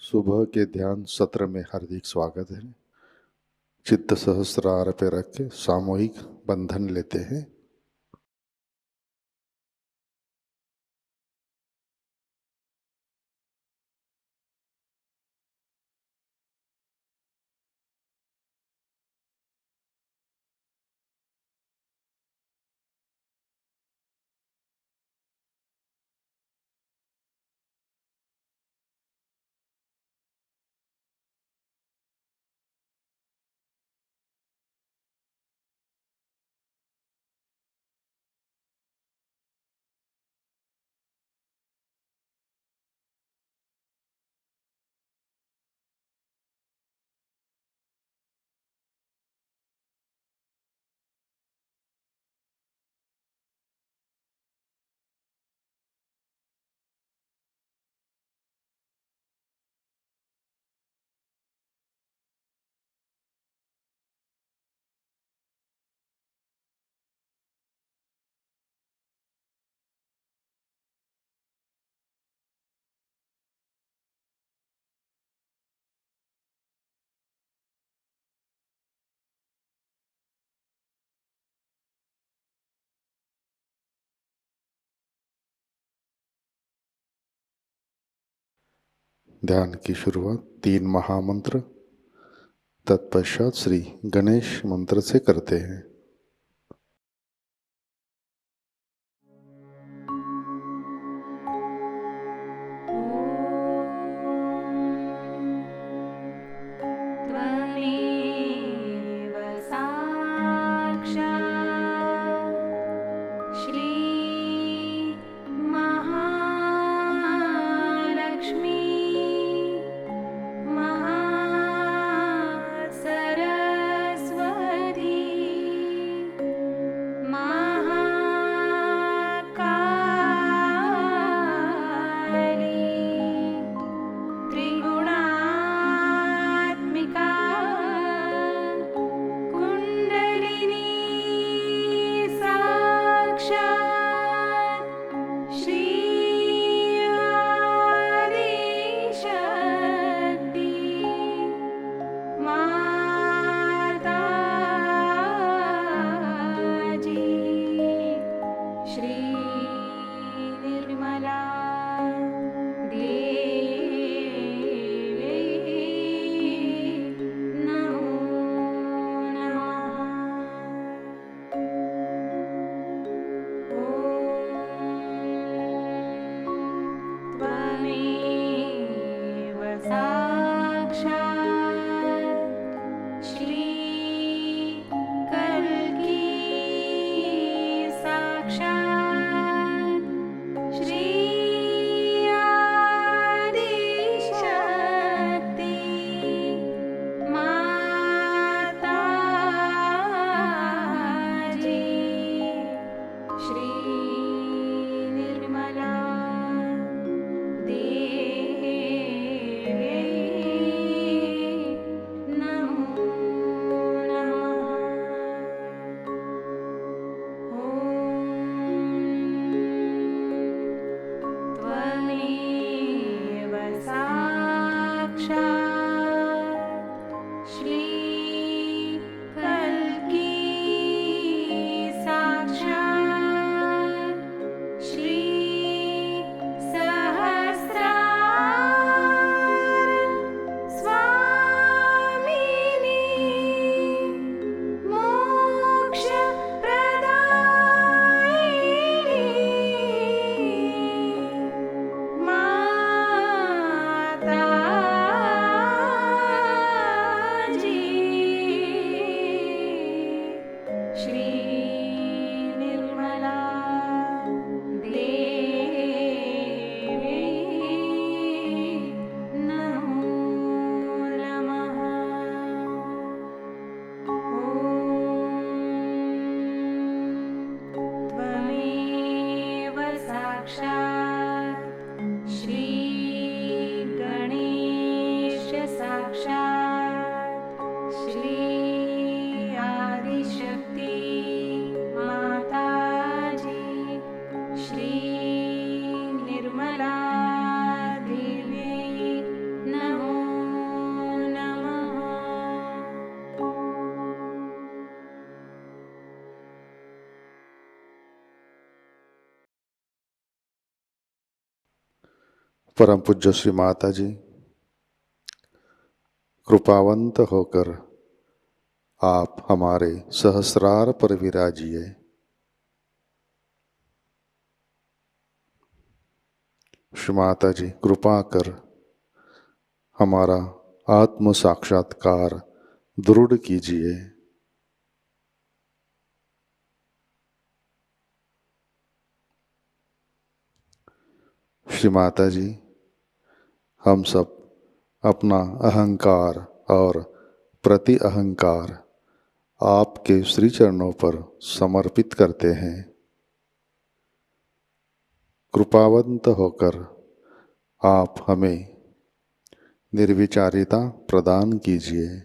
सुबह के ध्यान सत्र में हार्दिक स्वागत है। चित्त सहस्रार पे रख के सामूहिक बंधन लेते हैं। ध्यान की शुरुआत 3 महामंत्र तत्पश्चात श्री गणेश मंत्र से करते हैं। परम पूज्य श्री माताजी, कृपावंत होकर आप हमारे सहस्रार पर विराजिए। श्री माताजी, कृपा कर हमारा आत्म साक्षात्कार दृढ़ कीजिए। श्री माताजी, हम सब अपना अहंकार और प्रति अहंकार आपके श्री चरणों पर समर्पित करते हैं। कृपावंत होकर आप हमें निर्विचारिता प्रदान कीजिए।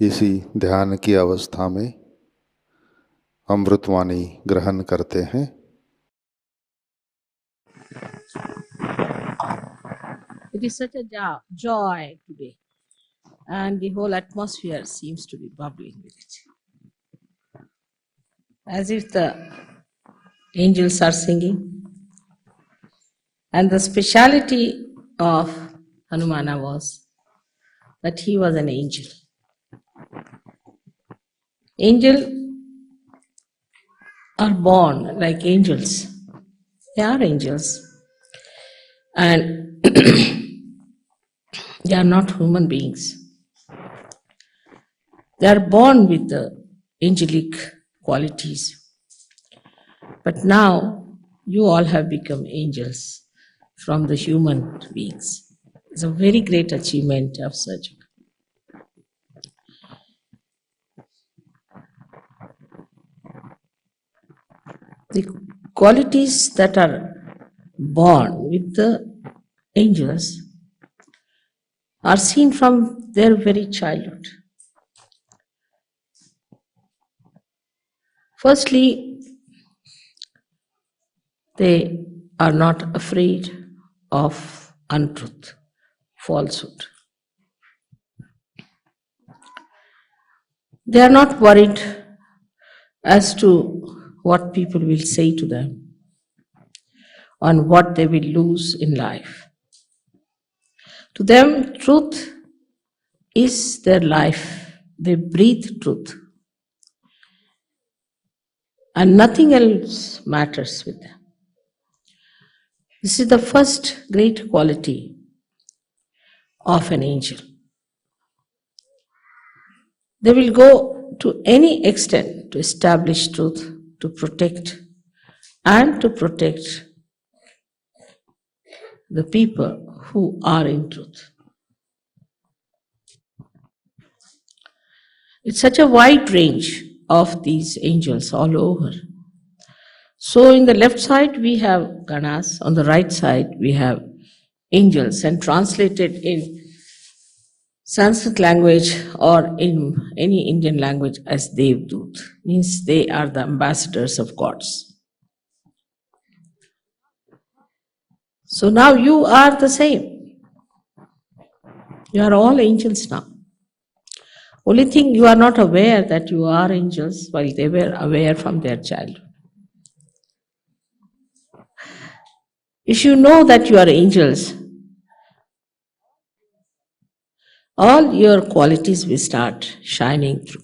इसी ध्यान की अवस्था में अमृतवाणी ग्रहण करते हैं। It is such a joy today, and the whole atmosphere seems to be bubbling with it. As if the angels are singing. And the speciality of Hanumana was that he was an angel. Angels are born like angels. They are angels. And they are not human beings. They are born with the angelic qualities. But now you all have become angels from the human beings. It's a very great achievement of such. The qualities that are born with the angels are seen from their very childhood. Firstly, they are not afraid of untruth, falsehood. They are not worried as to what people will say to them, on what they will lose in life. To them, truth is their life. They breathe truth. And nothing else matters with them. This is the first great quality of an angel. They will go to any extent to establish truth, to protect the people who are in truth. It's such a wide range of these angels all over. So in the left side we have Ganas, on the right side we have angels, and translated in Sanskrit language or in any Indian language as Devdut, means they are the ambassadors of gods. So now you are the same. You are all angels now. Only thing, you are not aware that you are angels while they were aware from their childhood. If you know that you are angels, all your qualities will start shining through.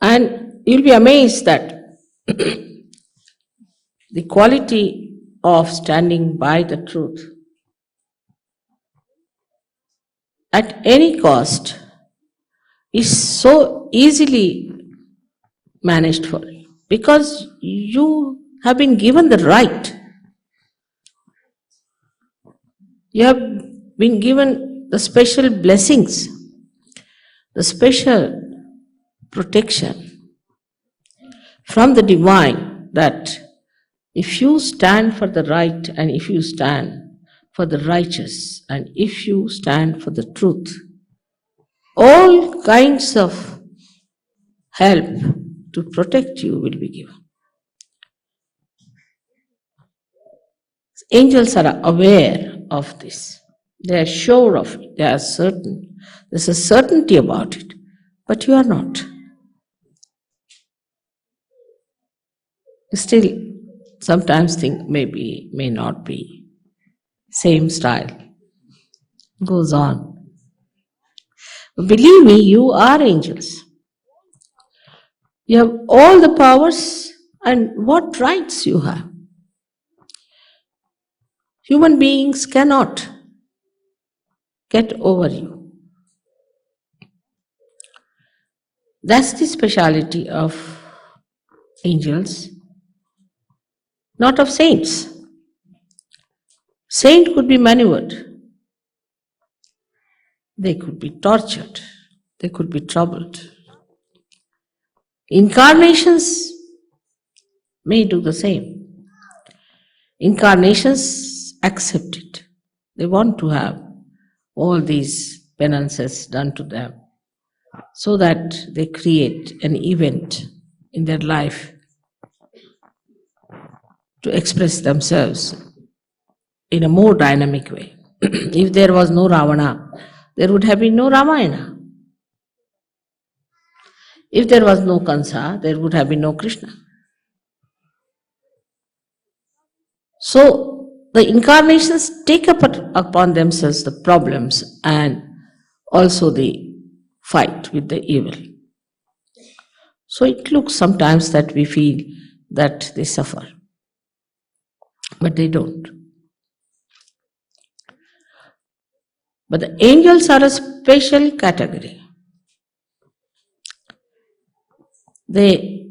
And you'll be amazed that the quality of standing by the truth at any cost is so easily managed for you, because you have been given the right. You have been given the special blessings, the special protection from the divine, that if you stand for the right, and if you stand for the righteous, and if you stand for the truth, all kinds of help to protect you will be given. Angels are aware of this. They are sure of it. They are certain. There's a certainty about it. But you are not. Still, sometimes think maybe, may not be. Same style. Goes on. Believe me, you are angels. You have all the powers, and what rights you have. Human beings cannot get over you. That's the speciality of angels, not of saints. Saint could be maneuvered. They could be tortured. They could be troubled. Incarnations may do the same. Incarnations accept it. They want to have all these penances done to them, so that they create an event in their life to express themselves in a more dynamic way. If there was no Ravana, there would have been no Ramayana. If there was no Kansa, there would have been no Krishna. So the incarnations take upon themselves the problems and also the fight with the evil. So it looks sometimes that we feel that they suffer, but they don't. But the angels are a special category. They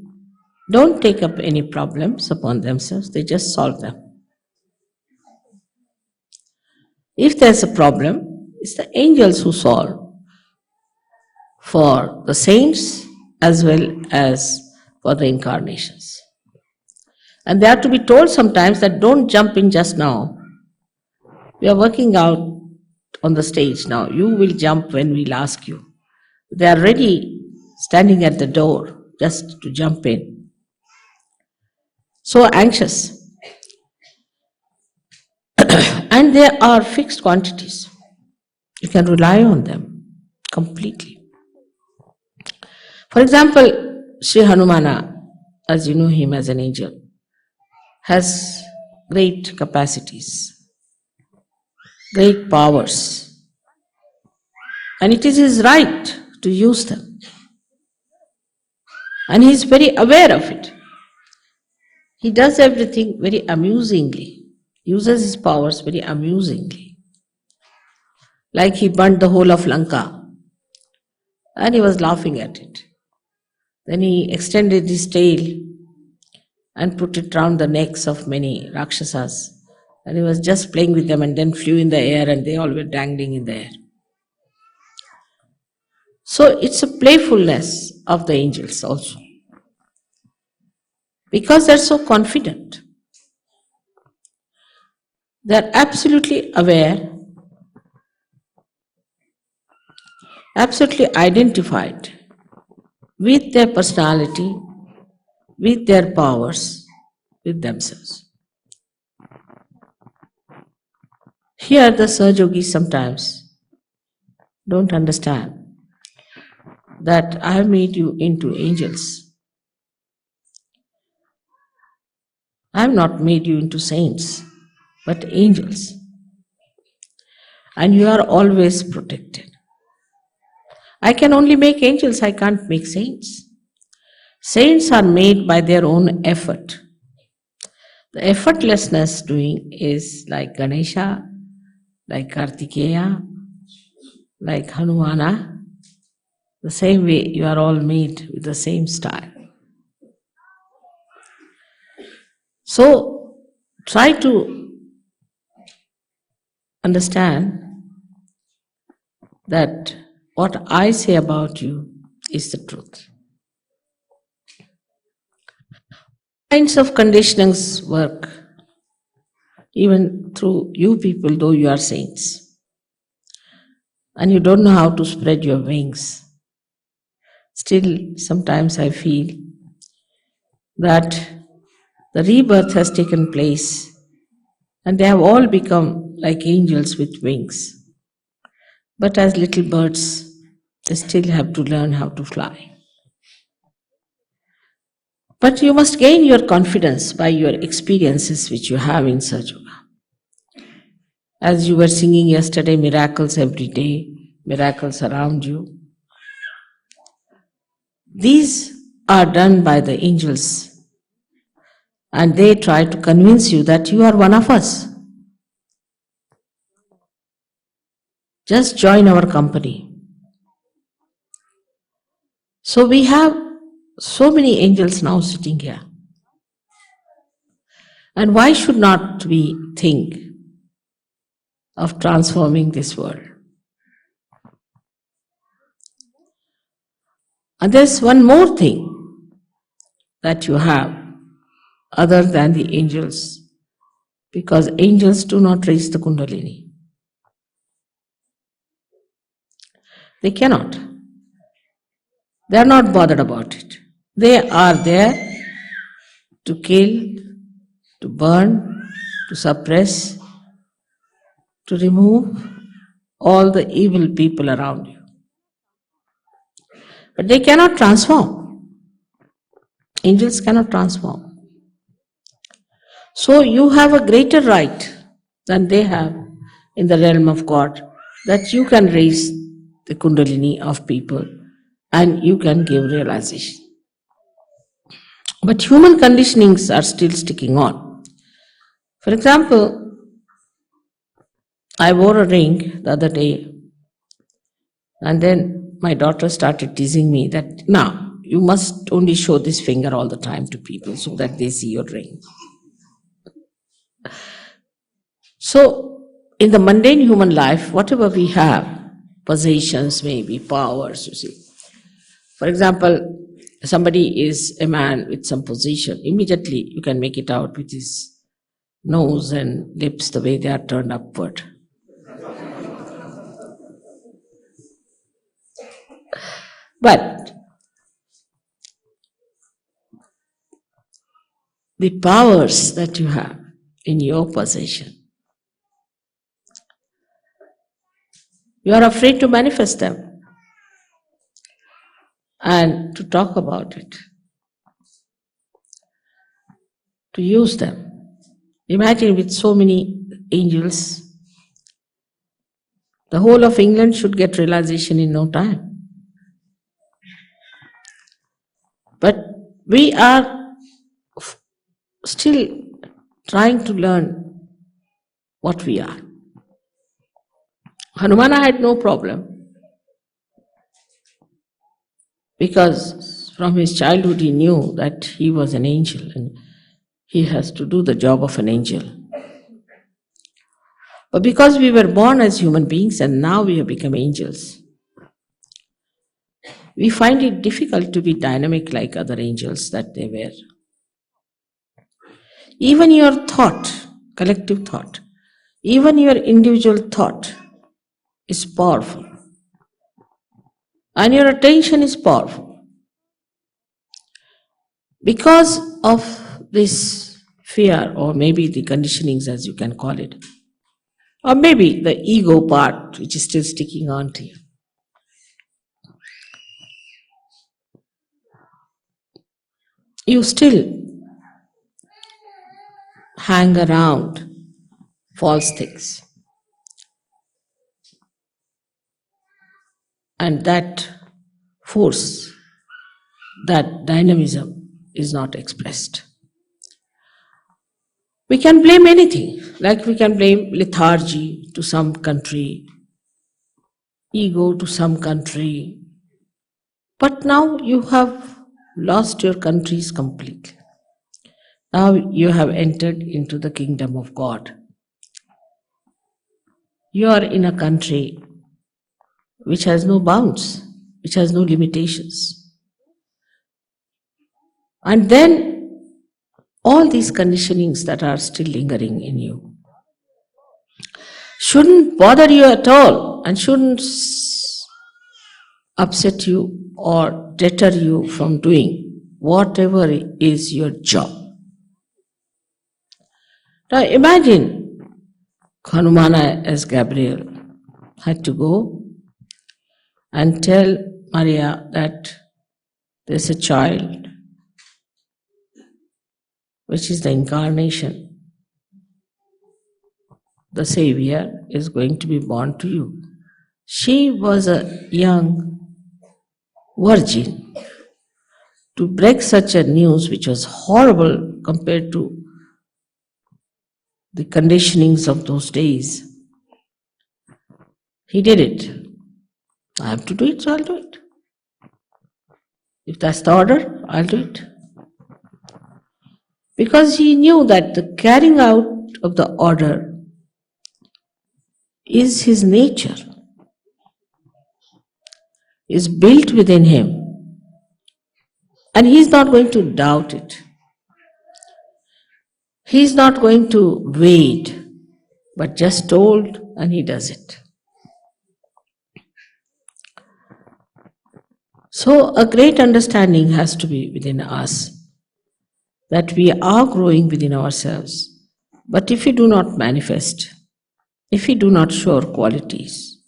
don't take up any problems upon themselves, they just solve them. If there's a problem, it's the angels who solve for the saints as well as for the incarnations. And they have to be told sometimes that don't jump in just now. We are working out on the stage now. You will jump when we'll ask you. They are ready, standing at the door, just to jump in. So anxious. And there are fixed quantities. You can rely on them completely. For example, Shri Hanumana, as you know him as an angel, has great capacities, great powers, and it is his right to use them. And he is very aware of it. He does everything very amusingly, uses his powers very amusingly. Like he burnt the whole of Lanka and he was laughing at it. Then he extended his tail and put it round the necks of many Rakshasas. And he was just playing with them and then flew in the air and they all were dangling in the air. So it's a playfulness of the angels also. Because they're so confident. They're absolutely aware, absolutely identified with their personality, with their powers, with themselves. Here the Sahajogis sometimes don't understand that I have made you into angels. I have not made you into saints, but angels. And you are always protected. I can only make angels, I can't make saints. Saints are made by their own effort. The effortlessness doing is like Ganesha, like Kartikeya, like Hanumana. The same way you are all made with the same style. So try to understand that what I say about you is the truth. Kinds of conditionings work even through you people, though you are saints. And you don't know how to spread your wings. Still, sometimes I feel that the rebirth has taken place and they have all become like angels with wings. But as little birds, they still have to learn how to fly. But you must gain your confidence by your experiences which you have in Sahajayoga. As you were singing yesterday, miracles every day, miracles around you. These are done by the angels and they try to convince you that you are one of us. Just join our company. So we have so many angels now sitting here. And why should not we think of transforming this world? And there's one more thing that you have other than the angels, because angels do not raise the Kundalini. They cannot. They are not bothered about it. They are there to kill, to burn, to suppress, to remove all the evil people around you. But they cannot transform. Angels cannot transform. So you have a greater right than they have in the realm of God, that you can raise the Kundalini of people and you can give realization. But human conditionings are still sticking on. For example, I wore a ring the other day and then my daughter started teasing me that now you must only show this finger all the time to people so that they see your ring. So in the mundane human life, whatever we have, possessions, maybe powers, you see. For example, somebody is a man with some position, immediately you can make it out with his nose and lips the way they are turned upward. But the powers that you have in your possession, you are afraid to manifest them and to talk about it, to use them. Imagine with so many angels, the whole of England should get realization in no time. But we are still trying to learn what we are. Hanumana had no problem because from his childhood he knew that he was an angel and he has to do the job of an angel. But because we were born as human beings and now we have become angels, we find it difficult to be dynamic like other angels that they were. Even your thought, collective thought, even your individual thought is powerful. And your attention is powerful. Because of this fear, or maybe the conditionings as you can call it, or maybe the ego part which is still sticking on to you, you still hang around false things. And that force, that dynamism is not expressed. We can blame anything, like we can blame lethargy to some country, ego to some country. But now you have lost your countries completely. Now you have entered into the kingdom of God. You are in a country which has no bounds, which has no limitations. And then all these conditionings that are still lingering in you shouldn't bother you at all and shouldn't upset you or deter you from doing whatever is your job. Now imagine Hanumana as Gabriel had to go and tell Maria that there's a child which is the incarnation. The Savior is going to be born to you. She was a young virgin. To break such a news which was horrible compared to the conditionings of those days, he did it. I have to do it, so I'll do it. If that's the order, I'll do it. Because he knew that the carrying out of the order is his nature, is built within him, and he's not going to doubt it. He's not going to wait, but just told and he does it. So a great understanding has to be within us that we are growing within ourselves. But if we do not manifest, if we do not show our qualities,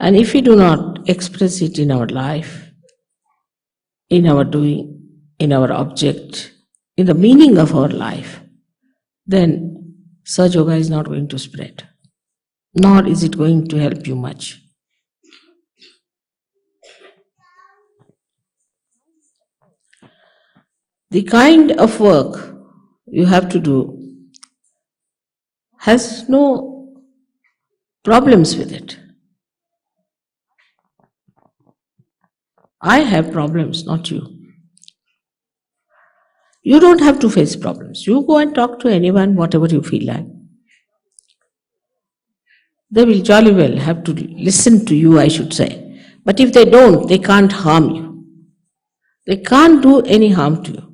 and if we do not express it in our life, in our doing, in our object, in the meaning of our life, then Sahajayoga is not going to spread, nor is it going to help you much. The kind of work you have to do has no problems with it. I have problems, not you. You don't have to face problems. You go and talk to anyone, whatever you feel like. They will jolly well have to listen to you, I should say. But if they don't, they can't harm you. They can't do any harm to you.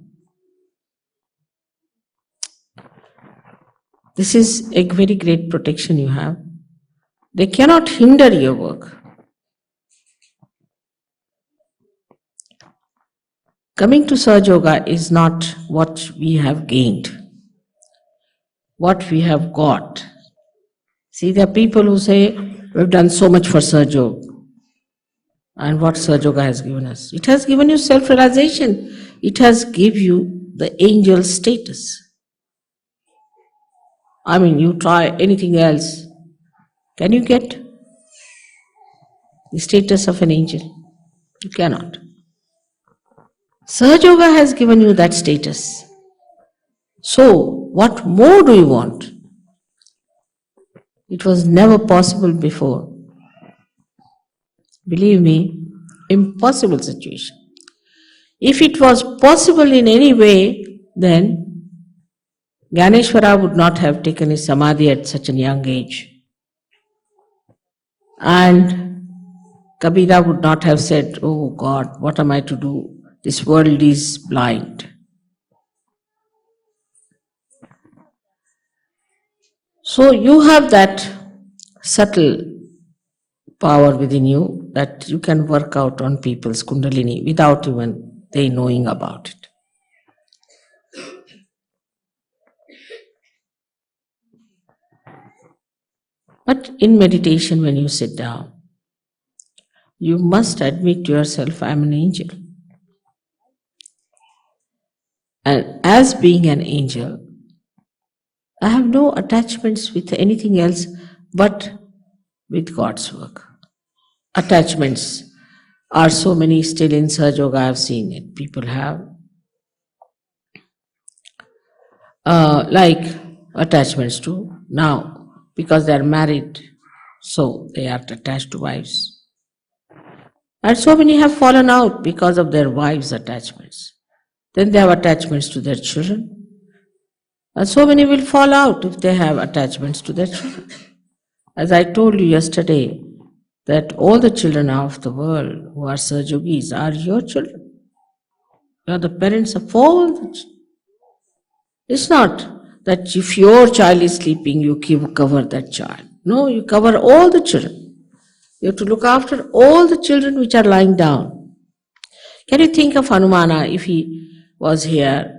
This is a very great protection you have. They cannot hinder your work. Coming to Sahajayoga is not what we have gained, what we have got. See, there are people who say, we've done so much for Sahajayoga. And what Sahajayoga has given us? It has given you self-realization. It has given you the angel status. I mean, you try anything else. Can you get the status of an angel? You cannot. Sahajayoga has given you that status. So, what more do you want? It was never possible before. Believe me, impossible situation. If it was possible in any way, then Ganeshwara would not have taken his samadhi at such a young age. And Kabira would not have said, "Oh God, what am I to do? This world is blind." So you have that subtle power within you that you can work out on people's kundalini without even they knowing about it. But in meditation, when you sit down, you must admit to yourself, I am an angel. And as being an angel, I have no attachments with anything else but with God's work. Attachments are so many still in Sahajayoga, I have seen it. People have like attachments to now, because they are married, so they are attached to wives. And so many have fallen out because of their wives' attachments. Then they have attachments to their children. And so many will fall out if they have attachments to their children. As I told you yesterday, that all the children of the world who are Sahajogis are your children. You are the parents of all the children. It's not that if your child is sleeping, you cover that child. No, you cover all the children. You have to look after all the children which are lying down. Can you think of Hanumana if he was here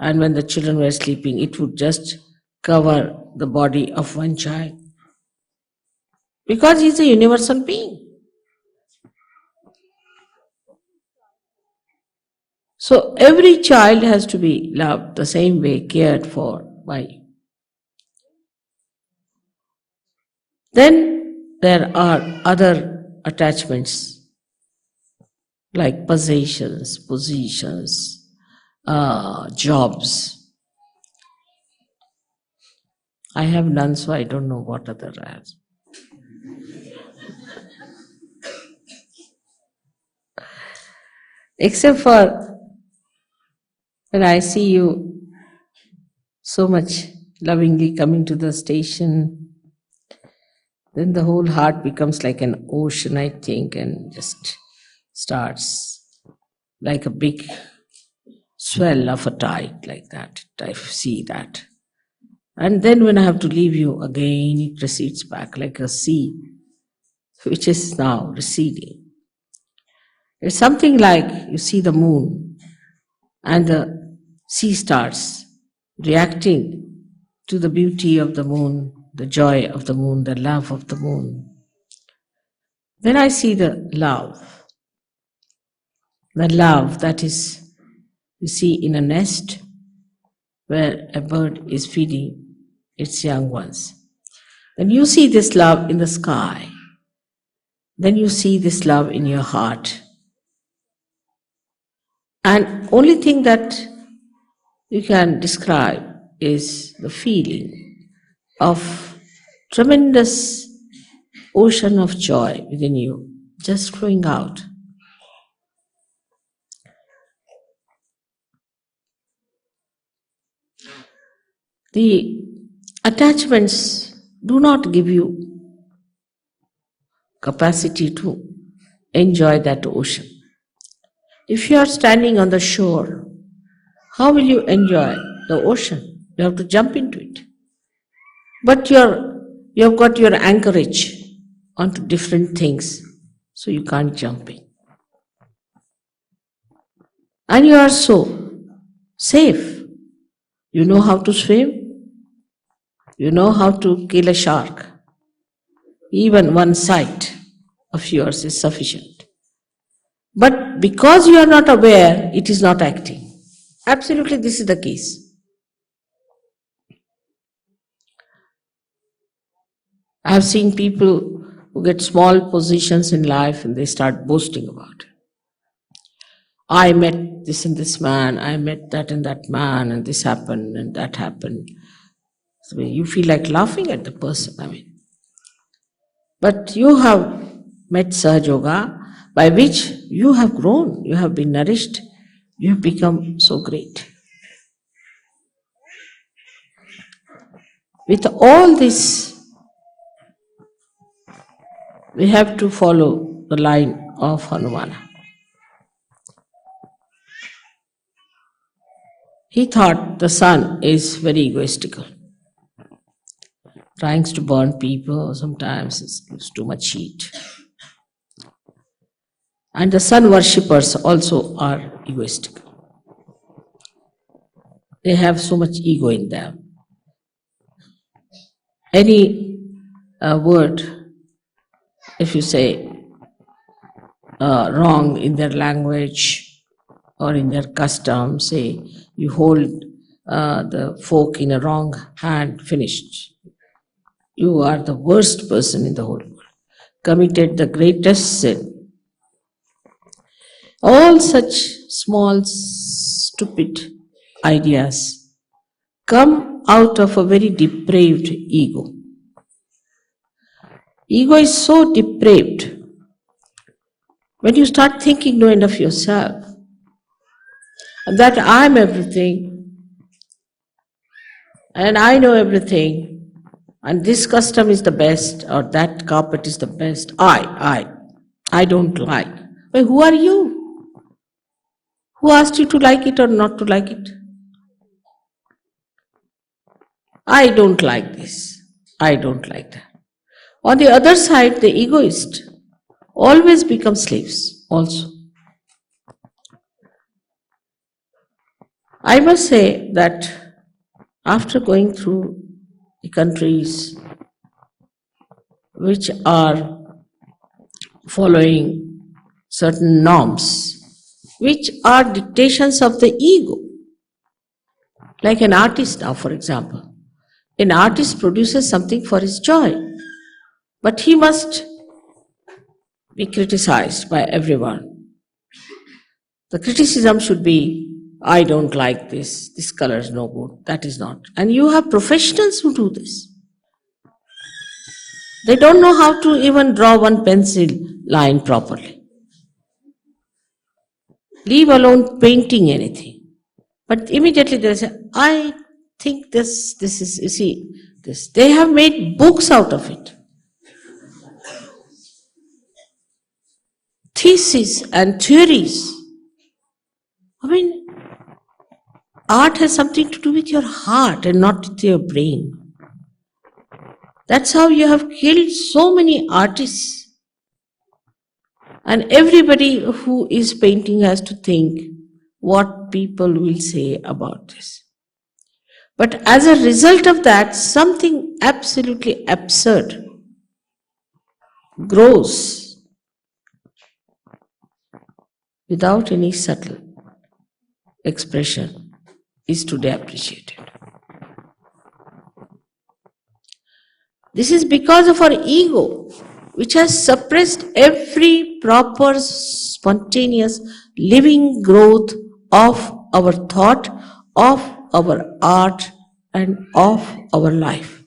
and when the children were sleeping, it would just cover the body of one child? Because he is a universal being. So every child has to be loved the same way, cared for by you. Then there are other attachments like possessions, positions, jobs. I have none, so I don't know what other I have. Except for when I see you so much lovingly coming to the station, then the whole heart becomes like an ocean, I think, and just starts like a big swell of a tide, like that. I see that. And then when I have to leave you, again it recedes back like a sea, which is now receding. It's something like you see the moon and the sea starts reacting to the beauty of the moon, the joy of the moon, the love of the moon. Then I see the love that is, you see, in a nest where a bird is feeding its young ones. Then you see this love in the sky. Then you see this love in your heart. And only thing that you can describe is the feeling of tremendous ocean of joy within you, just flowing out. The attachments do not give you capacity to enjoy that ocean. If you are standing on the shore, how will you enjoy the ocean? You have to jump into it. But you have got your anchorage onto different things, so you can't jump in. And you are so safe. You know how to swim. You know how to kill a shark. Even one sight of yours is sufficient. But because you are not aware, it is not acting. Absolutely, this is the case. I have seen people who get small positions in life and they start boasting about it. I met this and this man, I met that and that man, and this happened and that happened. So you feel like laughing at the person, But you have met Sahajayoga, by which you have grown, you have been nourished, you have become so great. With all this, we have to follow the line of Hanuman. He thought the sun is very egoistical, trying to burn people, sometimes it gives too much heat. And the sun worshippers also are egoistical. They have so much ego in them. Any word, if you say wrong in their language or in their custom, say you hold the fork in a wrong hand, finished. You are the worst person in the whole world, committed the greatest sin. All such small, stupid ideas come out of a very depraved ego. Ego is so depraved. When you start thinking no end of yourself, that I am everything, and I know everything, and this custom is the best, or that carpet is the best, I don't like. Well, who are you? Who asked you to like it or not to like it? I don't like this. I don't like that. On the other side, the egoist always becomes slaves also. I must say that after going through the countries which are following certain norms, which are dictations of the ego, like an artist now, for example. An artist produces something for his joy, but he must be criticized by everyone. The criticism should be, I don't like this color is no good, that is not. And you have professionals who do this. They don't know how to even draw one pencil line properly. Leave alone painting anything. But immediately they say, I think this is, you see, this. They have made books out of it. Theses and theories. Art has something to do with your heart and not with your brain. That's how you have killed so many artists. And everybody who is painting has to think what people will say about this. But as a result of that, something absolutely absurd grows without any subtle expression is today appreciated. This is because of our ego, which has suppressed every proper, spontaneous, living growth of our thought, of our art, and of our life.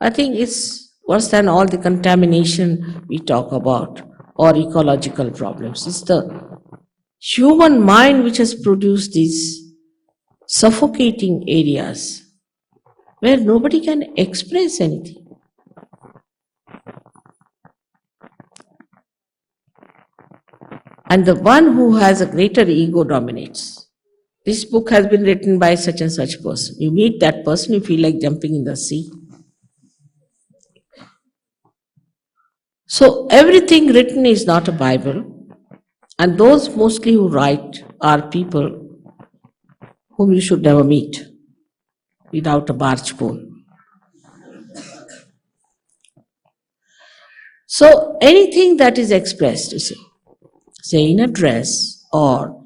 I think it's worse than all the contamination we talk about or ecological problems. It's the human mind which has produced these suffocating areas where nobody can express anything. And the one who has a greater ego dominates. This book has been written by such and such person. You meet that person, you feel like jumping in the sea. So everything written is not a Bible, and those mostly who write are people whom you should never meet without a barge pole. So anything that is expressed, say in a dress or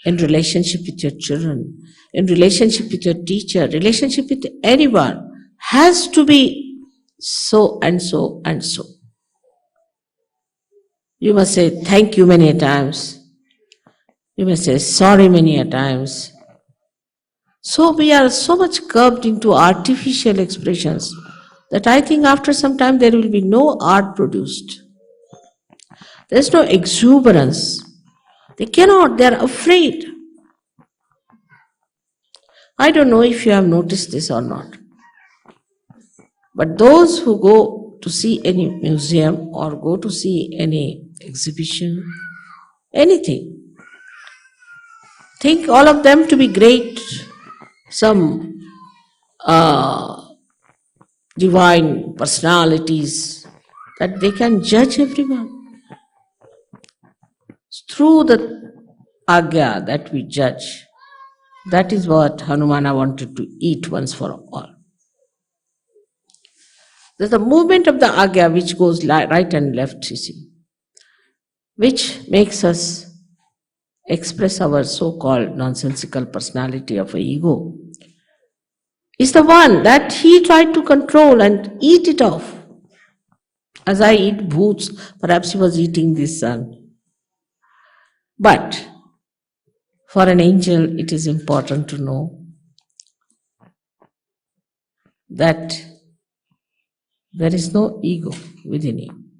in relationship with your children, in relationship with your teacher, relationship with anyone, has to be so and so and so. You must say thank you many a times. You must say sorry many a times. So we are so much curbed into artificial expressions that I think after some time there will be no art produced. There is no exuberance. They cannot, they are afraid. I don't know if you have noticed this or not. But those who go to see any museum or go to see any exhibition, anything, think all of them to be great, some divine personalities, that they can judge everyone. Through the agya that we judge, that is what Hanumana wanted to eat once for all. There's the movement of the agya which goes right and left, you see, which makes us express our so-called nonsensical personality of a ego, is the one that he tried to control and eat it off. As I eat bhoots, perhaps he was eating this sun. But for an angel, it is important to know that there is no ego within him.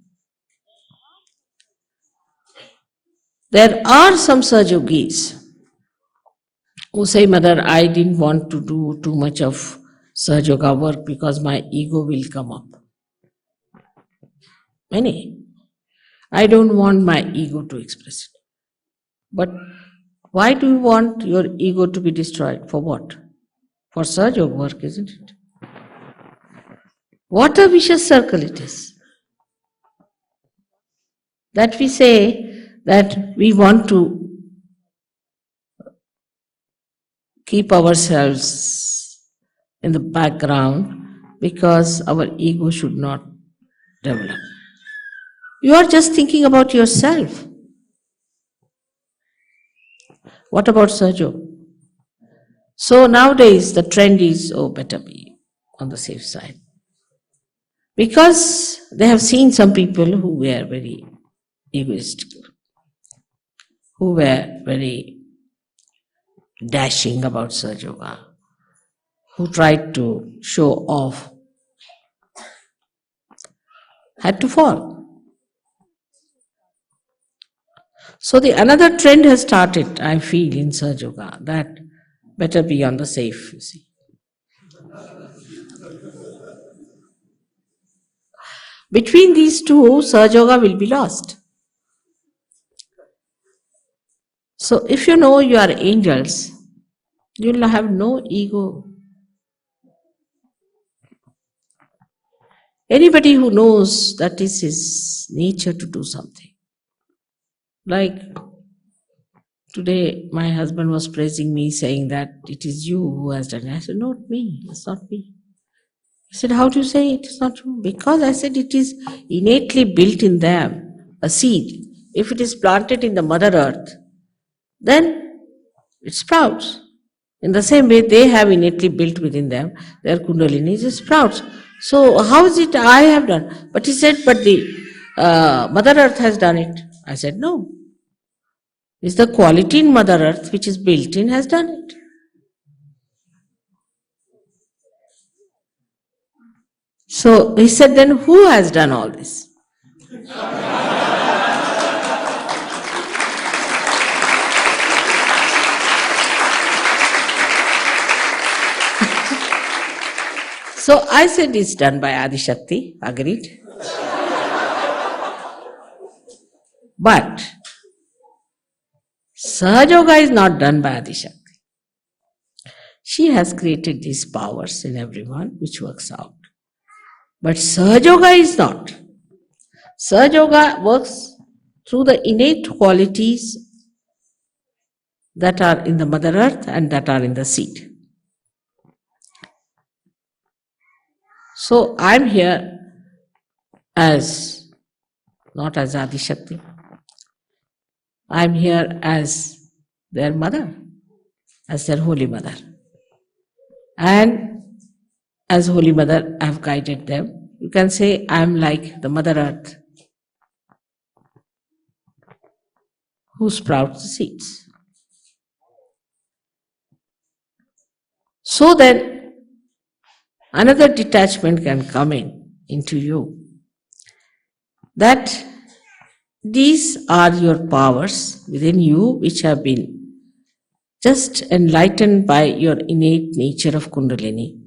There are some Sahajogis who say, Mother, I didn't want to do too much of Sahajayoga work because my ego will come up. Many. I don't want my ego to express it. But why do you want your ego to be destroyed? For what? For Sahajayoga work, isn't it? What a vicious circle it is. That we say that we want to keep ourselves in the background because our ego should not develop. You are just thinking about yourself. What about Sahajayoga? So nowadays the trend is, better be on the safe side. Because they have seen some people who were very egoistical, who were very dashing about Sahajayoga, who tried to show off, had to fall. So the another trend has started, I feel, in Sahajayoga, that better be on the safe, you see. Between these two, Sahajayoga will be lost. So if you know you are angels, you will have no ego. Anybody who knows that is his nature to do something. Like today, my husband was praising me, saying that it is you who has done it. I said, not me, it's not me. He said, how do you say it is not you? Because I said it is innately built in them, a seed. If it is planted in the Mother Earth, then it sprouts. In the same way, they have innately built within them, their kundalini just sprouts. So how is it I have done? But he said, but the Mother Earth has done it. I said, no. It's the quality in Mother Earth which is built in has done it. So he said, then who has done all this? So I said, it's done by Adi Shakti, agreed. But Sahajayoga is not done by Adi Shakti. She has created these powers in everyone which works out. But Sahajayoga is not. Sahajayoga works through the innate qualities that are in the Mother Earth and that are in the seed. So I'm here as, not as Adi Shakti. I'm here as their mother, as their Holy Mother. And as Holy Mother, I have guided them. You can say I'm like the Mother Earth. who sprouts the seeds. So then, another detachment can come into you. That these are your powers within you which have been just enlightened by your innate nature of Kundalini.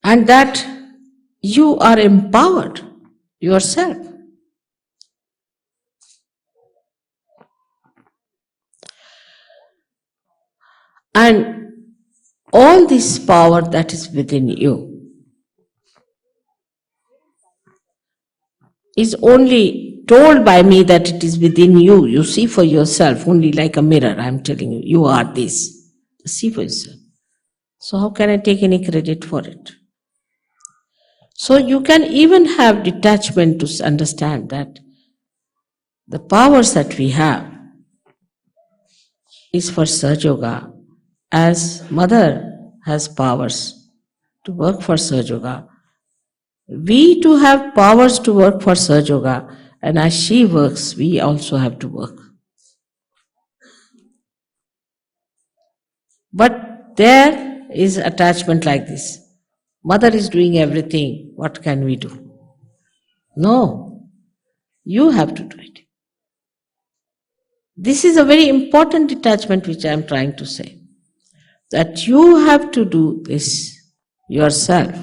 And that you are empowered yourself. And all this power that is within you is only told by me that it is within you. You see for yourself, only like a mirror. I am telling you, you are this. See for yourself. So how can I take any credit for it? So you can even have detachment to understand that the powers that we have is for Sahajayoga. As mother has powers to work for Sahajayoga, we too have powers to work for Sahajayoga, and as she works, we also have to work. But there is attachment like this. Mother is doing everything, what can we do? No, you have to do it. This is a very important detachment which I am trying to say. That you have to do this yourself.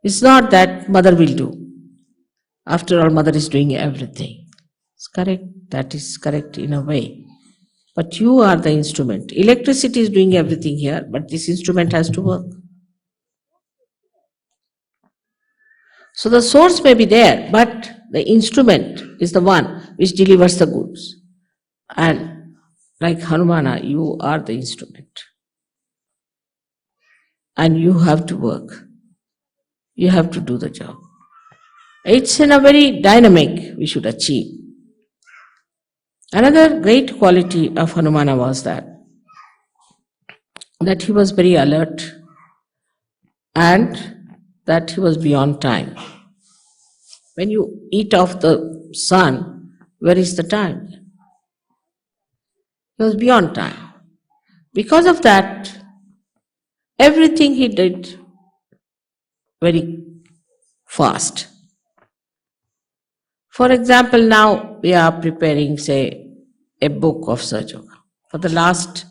It's not that mother will do. After all, mother is doing everything. It's correct. That is correct in a way. But you are the instrument. Electricity is doing everything here, but this instrument has to work. So the source may be there, but the instrument is the one which delivers the goods. And like Hanumana, you are the instrument. And you have to work. You have to do the job. It's in a very dynamic we should achieve. Another great quality of Hanumana was that he was very alert and that he was beyond time. When you eat off the sun, where is the time? He was beyond time. Because of that, everything he did very fast. For example, now we are preparing, say, a book of Sahajayoga. For the last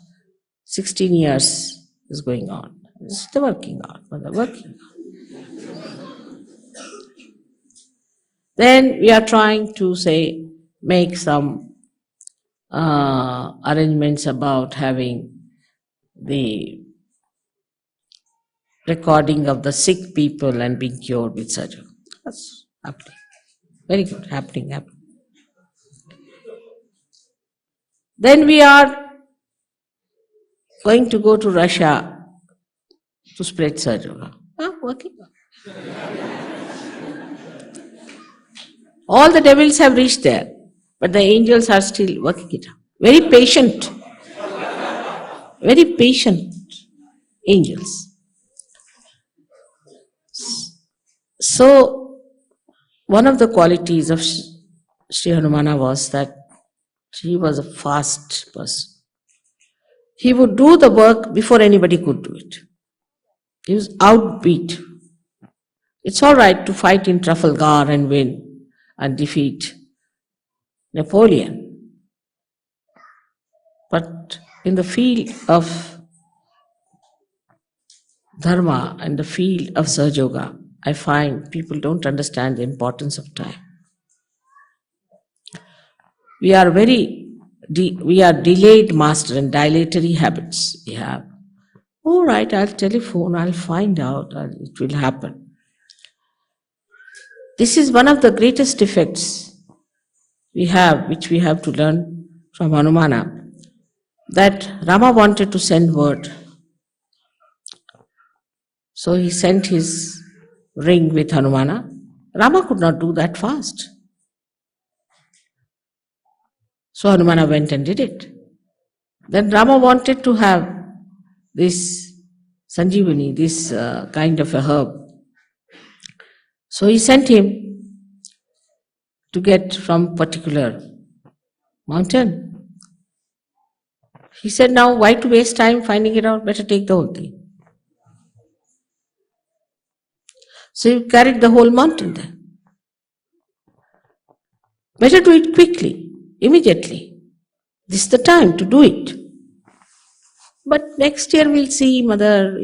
16 years is going on. It's still working on, working on. Then we are trying to, say, make some arrangements about having the recording of the sick people and being cured with Sahajayoga. That's happening. Very good, happening. Then we are going to go to Russia to spread Sahajayoga. Working. All the devils have reached there, but the angels are still working it out. Very patient angels. So, one of the qualities of Sri Hanumana was that he was a fast person. He would do the work before anybody could do it. He was outbeat. It's all right to fight in Trafalgar and win and defeat Napoleon. But in the field of Dharma and the field of Sahajayoga, I find people don't understand the importance of time. We are delayed master and dilatory habits we have. All right, I'll telephone, I'll find out, it will happen. This is one of the greatest defects we have, which we have to learn from Hanumana, that Rama wanted to send word. So he sent his ring with Hanumana. Rama could not do that fast. So Hanumana went and did it. Then Rama wanted to have this Sanjeevani, this kind of a herb. So he sent him to get from particular mountain. He said, now why to waste time finding it out? Better take the whole thing. So he carried the whole mountain there. Better do it quickly, immediately. This is the time to do it. But next year we'll see, Mother,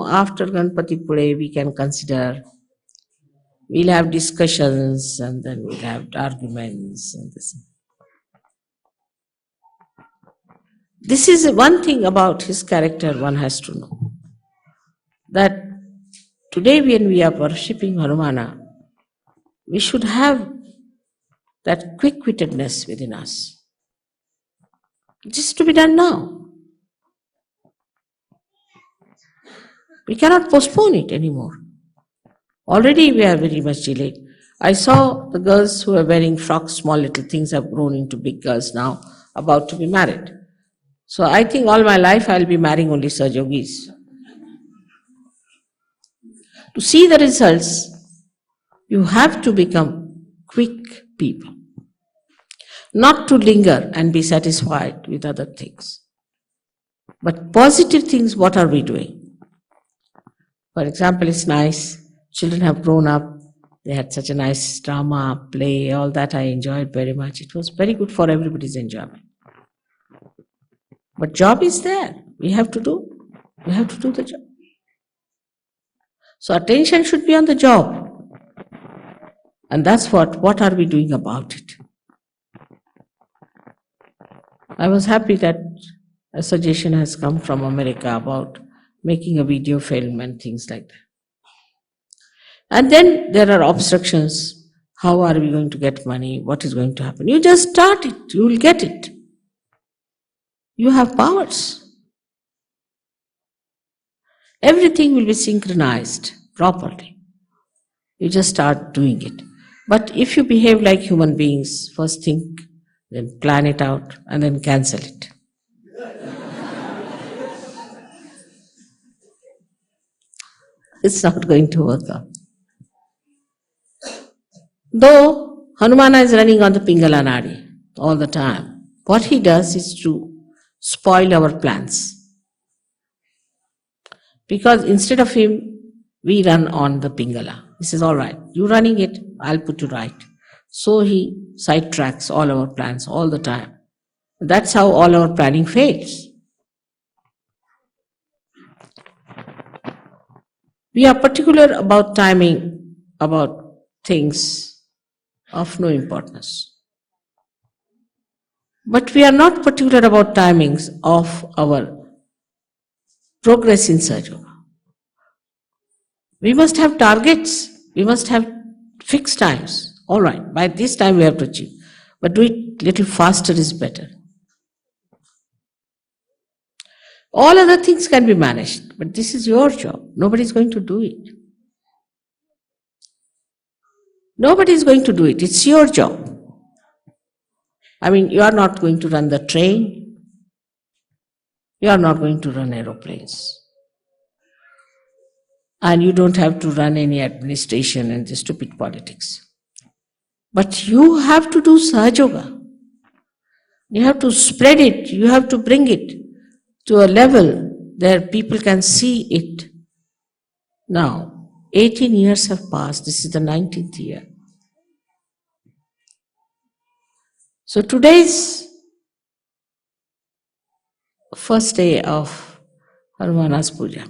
after Ganpati Pune we can consider. We'll have discussions and then we'll have arguments and this. This is one thing about his character one has to know. That today when we are worshipping Hanumana, we should have that quick-wittedness within us. It is to be done now. We cannot postpone it anymore. Already we are very much delayed. I saw the girls who are wearing frocks, small little things have grown into big girls now, about to be married. So I think all my life I will be marrying only Sahajogis. To see the results, you have to become quick people. Not to linger and be satisfied with other things. But positive things, what are we doing? For example, it's nice. Children have grown up. They had such a nice drama, play, all that I enjoyed very much. It was very good for everybody's enjoyment. But job is there. We have to do. We have to do the job. So attention should be on the job. And that's what are we doing about it? I was happy that a suggestion has come from America about making a video film and things like that. And then there are obstructions. How are we going to get money? What is going to happen? You just start it. You will get it. You have powers. Everything will be synchronized properly. You just start doing it. But if you behave like human beings, first think, then plan it out, and then cancel it. It's not going to work out. Though Hanumana is running on the Pingala Nadi all the time, what he does is to spoil our plans. Because instead of him, we run on the Pingala. He says, all right, you're running it, I'll put you right. So he sidetracks all our plans all the time. That's how all our planning fails. We are particular about timing, about things of no importance. But we are not particular about timings of our progress in Sahajayoga. We must have targets. We must have fixed times. All right, by this time we have to achieve. But do it little faster is better. All other things can be managed, but this is your job. Nobody is going to do it. Nobody is going to do it. It's your job. I mean, you are not going to run the train. You are not going to run aeroplanes. And you don't have to run any administration and the stupid politics. But you have to do Sahajayoga. You have to spread it. You have to bring it to a level where people can see it. Now, 18 years have passed. This is the 19th year. So today's first day of Hanumana's Puja.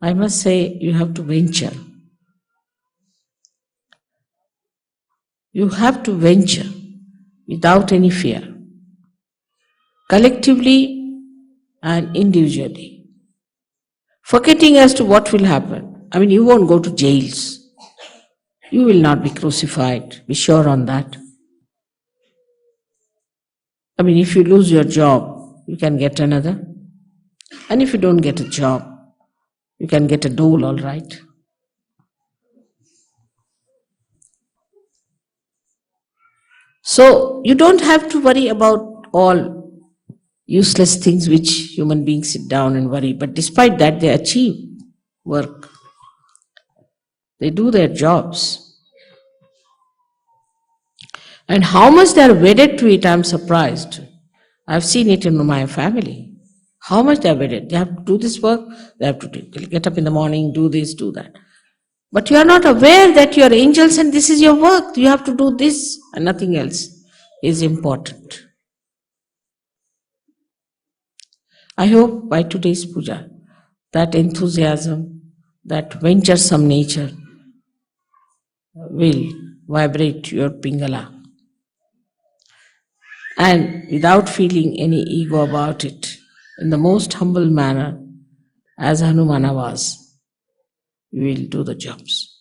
I must say, you have to venture. You have to venture without any fear, collectively and individually, forgetting as to what will happen. I mean, you won't go to jails. You will not be crucified. Be sure on that. I mean, if you lose your job, you can get another. And if you don't get a job, you can get a dole, all right. So, you don't have to worry about all useless things which human beings sit down and worry. But despite that, they achieve work. They do their jobs. And how much they are wedded to it, I am surprised. I've seen it in my family. How much they are wedded. They have to do this work, they have to get up in the morning, do this, do that. But you are not aware that you are angels and this is your work. You have to do this and nothing else is important. I hope by today's puja, that enthusiasm, that venturesome nature will vibrate your pingala. And without feeling any ego about it, in the most humble manner, as Hanumana was, you will do the jobs.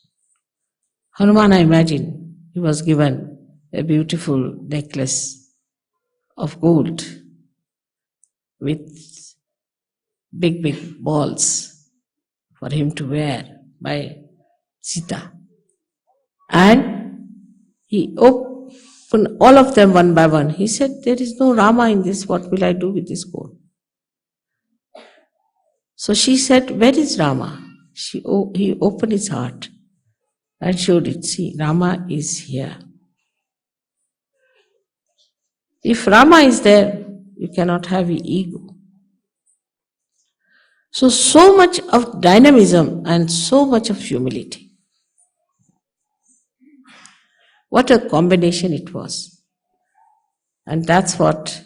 Hanuman, I imagine, he was given a beautiful necklace of gold with big balls for him to wear by Sita. And he opened all of them one by one. He said, there is no Rama in this, what will I do with this gold? So she said, where is Rama? He opened his heart and showed it. See, Rama is here. If Rama is there, you cannot have ego. So much of dynamism and so much of humility. What a combination it was. And that's what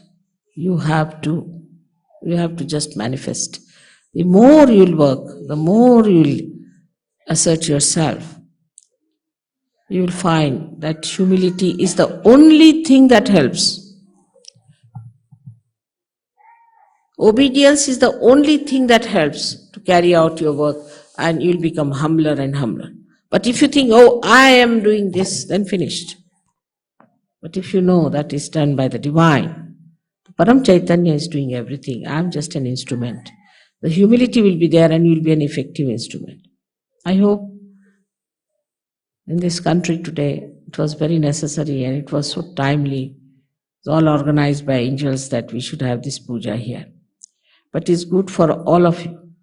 you have to just manifest. The more you'll work, the more you'll assert yourself, you'll find that humility is the only thing that helps. Obedience is the only thing that helps to carry out your work, and you'll become humbler and humbler. But if you think, oh, I am doing this, then finished. But if you know that is done by the divine, Param Chaitanya is doing everything. I am just an instrument. The humility will be there and you will be an effective instrument. I hope in this country today, it was very necessary and it was so timely. It's all organized by angels that we should have this puja here. But it's good for all of you.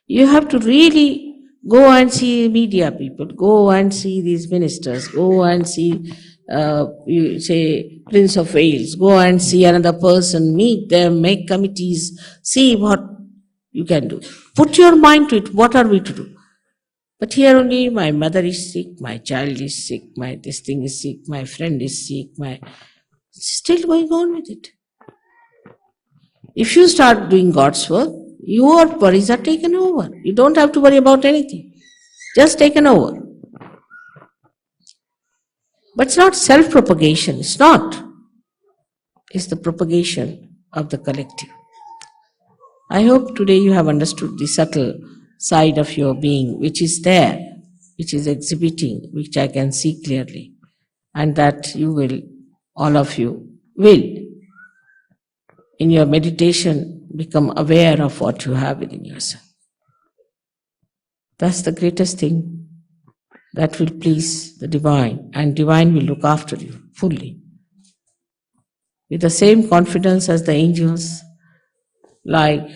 You have to really go and see media people, go and see these ministers, go and see, you say, Prince of Wales, go and see another person, meet them, make committees, see what you can do. Put your mind to it, what are we to do? But here only, my mother is sick, my child is sick, my this thing is sick, my friend is sick, still going on with it. If you start doing God's work, your worries are taken over. You don't have to worry about anything. Just taken over. But it's not self-propagation. It's not. It's the propagation of the collective. I hope today you have understood the subtle side of your being, which is there, which is exhibiting, which I can see clearly. And that you will, all of you, will, in your meditation, become aware of what you have within yourself. That's the greatest thing that will please the divine, and divine will look after you fully. With the same confidence as the angels, like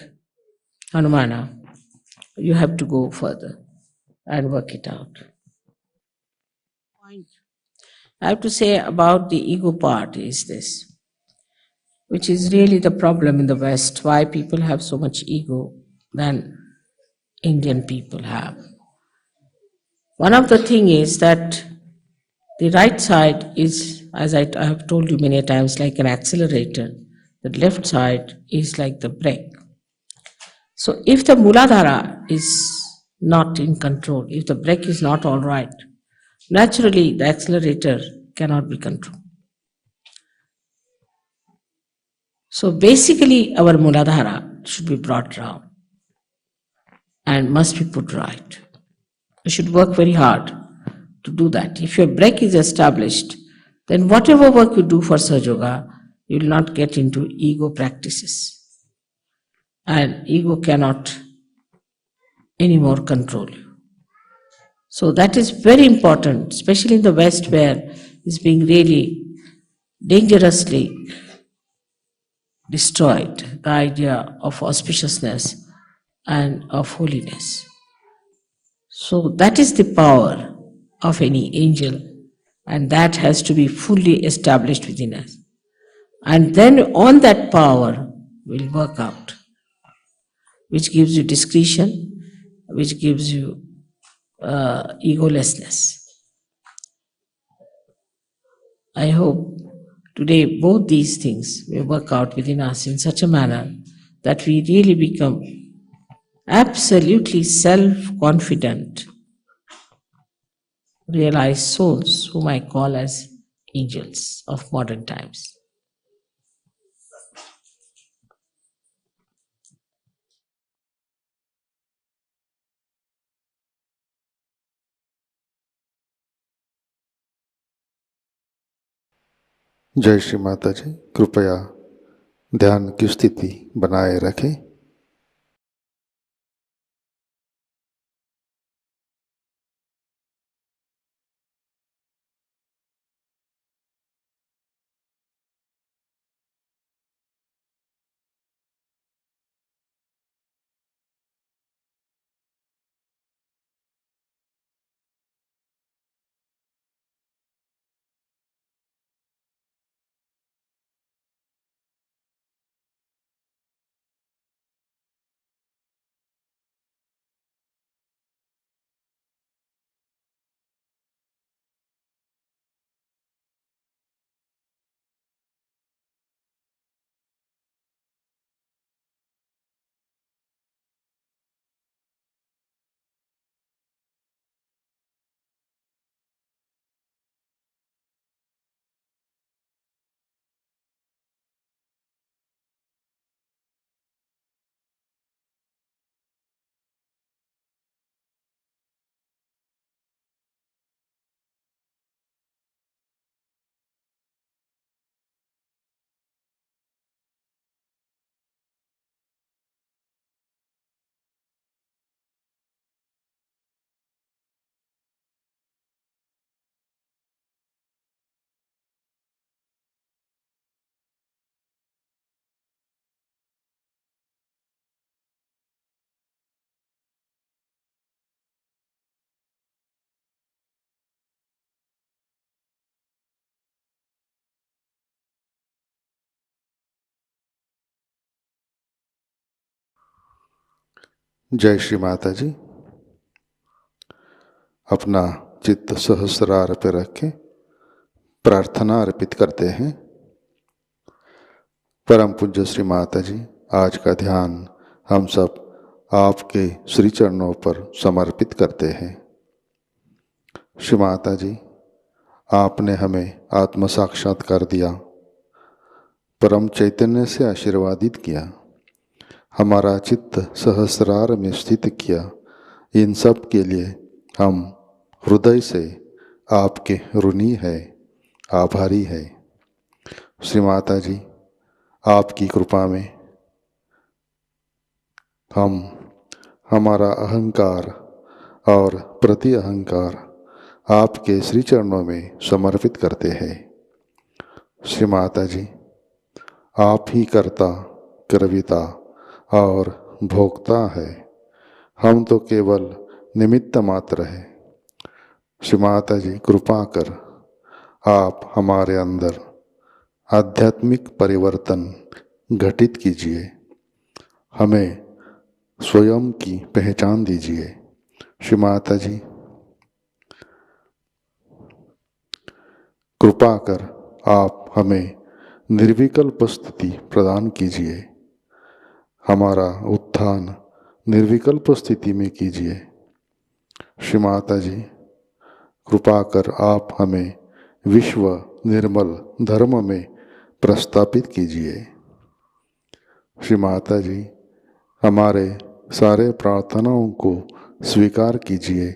Hanumana, you have to go further and work it out. Point I have to say about the ego part is this, which is really the problem in the West, why people have so much ego than Indian people have. One of the things is that the right side is, as I have told you many times, like an accelerator. The left side is like the brake. So if the Muladhara is not in control, if the brake is not all right, naturally the accelerator cannot be controlled. So basically our Muladhara should be brought down and must be put right. You should work very hard to do that. If your brake is established, then whatever work you do for Sahajayoga, you will not get into ego practices. And ego cannot anymore control you. So that is very important, especially in the West where it's being really dangerously destroyed, the idea of auspiciousness and of holiness. So that is the power of any angel And that has to be fully established within us. And then on that power will work out, which gives you discretion, which gives you egolessness. I hope today both these things will work out within us in such a manner that we really become absolutely self-confident, realized souls whom I call as angels of modern times. जय श्री माता जी। कृपया ध्यान की स्थिति बनाए रखें। जय श्री माता जी। अपना चित्त सहस्रार पे रखें, प्रार्थना अर्पित करते हैं। परम पूज्य श्री माता जी, आज का ध्यान हम सब आपके श्री चरणों पर समर्पित करते हैं। श्री माता जी, आपने हमें आत्म साक्षात्कार दिया, परम चैतन्य से आशीर्वादित किया, हमारा चित्त सहस्रार में स्थित किया। इन सब के लिए हम हृदय से आपके ऋणी है, आभारी है। श्री माता जी, आपकी कृपा में हम हमारा अहंकार और प्रति अहंकार आपके श्री चरणों में समर्पित करते हैं। श्री माता जी, आप ही कर्ता, कर्विता और भोक्ता है, हम तो केवल निमित्त मात्र है। श्री माता जी, कृपा कर आप हमारे अंदर आध्यात्मिक परिवर्तन घटित कीजिए, हमें स्वयं की पहचान दीजिए। श्री माता जी, कृपा कर आप हमें निर्विकल्प स्थिति प्रदान कीजिए, हमारा उत्थान निर्विकल्प स्थिति में कीजिए। श्री माता जी, कृपा कर आप हमें विश्व निर्मल धर्म में प्रस्थापित कीजिए। श्री माता जी, हमारे सारे प्रार्थनाओं को स्वीकार कीजिए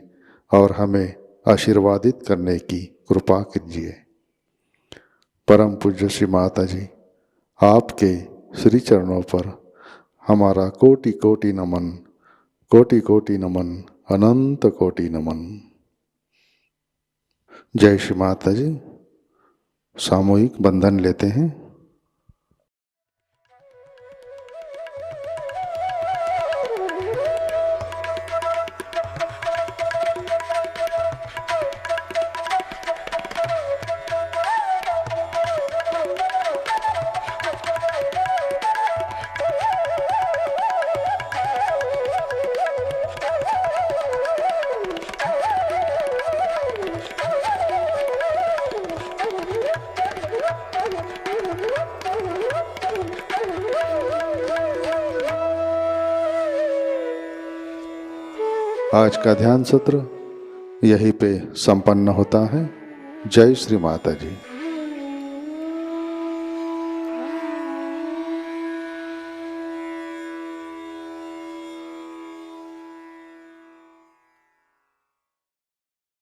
और हमें आशीर्वादित करने की कृपा कीजिए। परम पूज्य श्री माता जी, आपके श्री चरणों पर हमारा कोटि कोटि नमन, कोटि कोटि नमन, अनंत कोटि नमन। जय श्री माता जी। सामूहिक बंधन लेते हैं। आज का ध्यान सत्र यहीं पे संपन्न होता है। जय श्री माता जी।